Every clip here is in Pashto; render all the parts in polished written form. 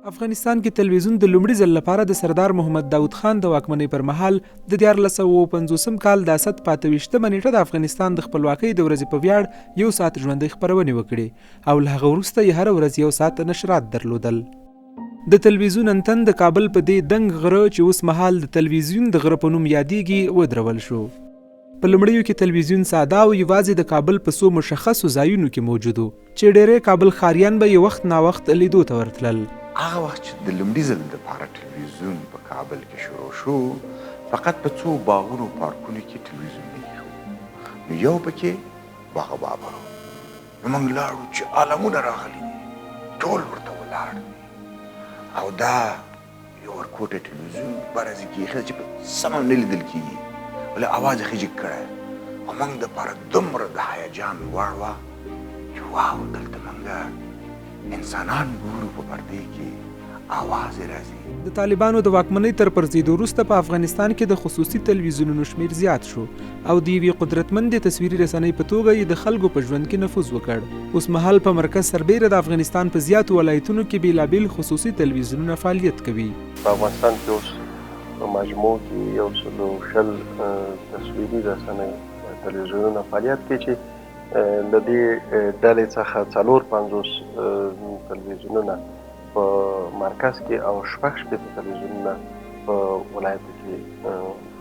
افغانستان کې تلویزیون د لومړي ځل لپاره د سردار محمد داود خان د واکمنۍ پر مهال د 1450 کال د اسد 25 نیټه د افغانستان د خپلواکۍ د ورځې په ویاړ یو ساعت ژوندۍ خپرونې وکړې او له هغه وروسته یې هره ورځ یو ساعت نشرات درلودل. د تلویزیون انتن د کابل په دې دنګ غره چې اوس مهال د تلویزیون د غره په نوم یادېږي ودرول شو. په لومړیو کې تلویزیون ساده او یوازې د کابل په څو مشخصو ځایونو کې موجود و چې ډېری کابل ښاریان به یې وخت ناوخت لیدو ته ورتلل. هغه وخت چې د لومړي ځل دپاره تلویزیون په کابل کې شروع شو، فقط په څو باغونو پارکونو کې تلویزیون نه ایښود. نو یو پکې باغ بابا و. نو موږ لاړو چې عالمونه راغلي دي، ټول ورته ولاړ دي او دا یو ورکوټه تلویزیون برازي کې ایښی چې په سمه نه لیدل کېږي، ولې اواز یې خجک کړی او موږ دپاره دومره د هیجان وړ وه چې واو دلته موږ انسانان ګورو په پردې کې آواز راځي. د طالبانو د واکمنۍ تر پرځېدو وروسته په افغانستان کې د خصوصي تلویزیونونو شمیر زیات شو او د یوې قدرتمندې تصویري رسنۍ په توګه یې د خلکو په ژوند کې نفوذ وکړ. اوس مهال په مرکز سربیره د افغانستان په زیاتو ولایتونو کې بیلابیل خصوصي تلویزیونونه فعالیت کوي. په افغانستان کې اوس په مجموع کې 100 تصویري رسنۍ تلویزیونونه فعالیت کوي چې د دې ډلې څخه 450 تلویزیونونه په مرکز کې او 6 تلویزیونونه په ولایتو کې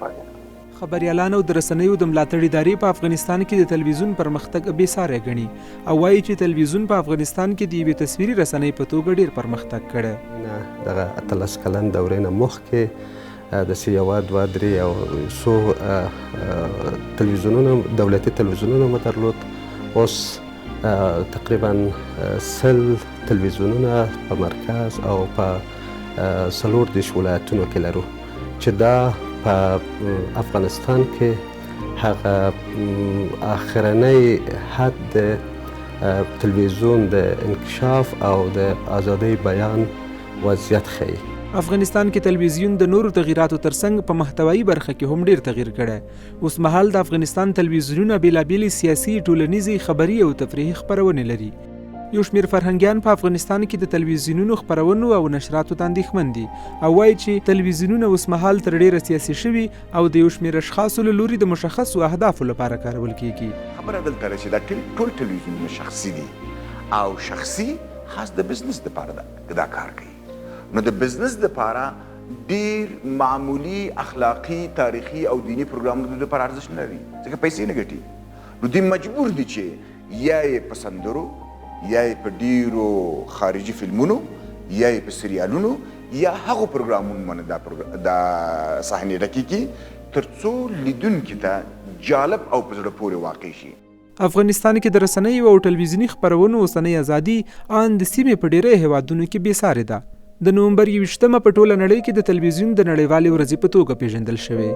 فعالیت کوي. خبریالان او د رسنیو د ملاتړ ادارې په افغانستان کې د تلویزیون پرمختګ بې ساری ګڼي او وایي چې تلویزیون په افغانستان کې د یوې تصویري رسنۍ په توګه ډېر پرمختګ کړی. دغه 18 کلن دورې نه مخکې داسې یوه دوه درې او څو تلویزیونونه دولتي تلویزیونونه مو درلود. اوس تقریبا 100 تلویزیونونه په مرکز او په 14 ولایتونو کې لرو چې دا په افغانستان کې هغه آخرنی حد د تلویزیون د انکشاف او د ازادۍ بیان وضعیت ښیي. افغانستان کې تلویزیون د نورو تغییراتو ترڅنګ په محتوایي برخه کې هم ډیر تغییر کړی. اوس مهال د افغانستان تلویزیونونه بیلابیلې سیاسي، ټولنیزې، خبري او تفریحي خپرونې لري. یو شمېر فرهنګیان په افغانستان کې د تلویزیونونو خپرونو او نشراتو ته اندېښمن دي او وایي چې تلویزیونونه اوس مهال تر ډیره سیاسي شوي او د یو شمېر اشخاصو له لوري د مشخصو اهدافو لپاره کارول کیږي. خبره دلته ده چې دا ټول تلویزیونونه شخصي دي او شخصي خاص د بزنس دپاره دا کار کوي. نو د بزنس دپاره ډیر معمولی اخلاقی، تاریخي او دینی پروګرامونو دپاره ارزښت نه لري ځکه پیسې نه ګټي. نو دوی مجبور دي چې یا یې په سندرو، یا یې په ډیرو خارجي فلمونو، یا یې په سریالونو یا هغو پروګرامونو باندې دا صحنې ډکې کړي تر څو لیدونکي ته جالب او په زړه پورې واقع شي. افغانستان کې د رسنیو او ټلویزیوني خپرونو اوسنۍ ازادي ان د سیمې په ډیری هیوادونو کې بې سارې ده. د نومبر 21 په ټوله نړۍ کې د تلویزیون د نړیوالې ورځې په توګه پیژندل شوې.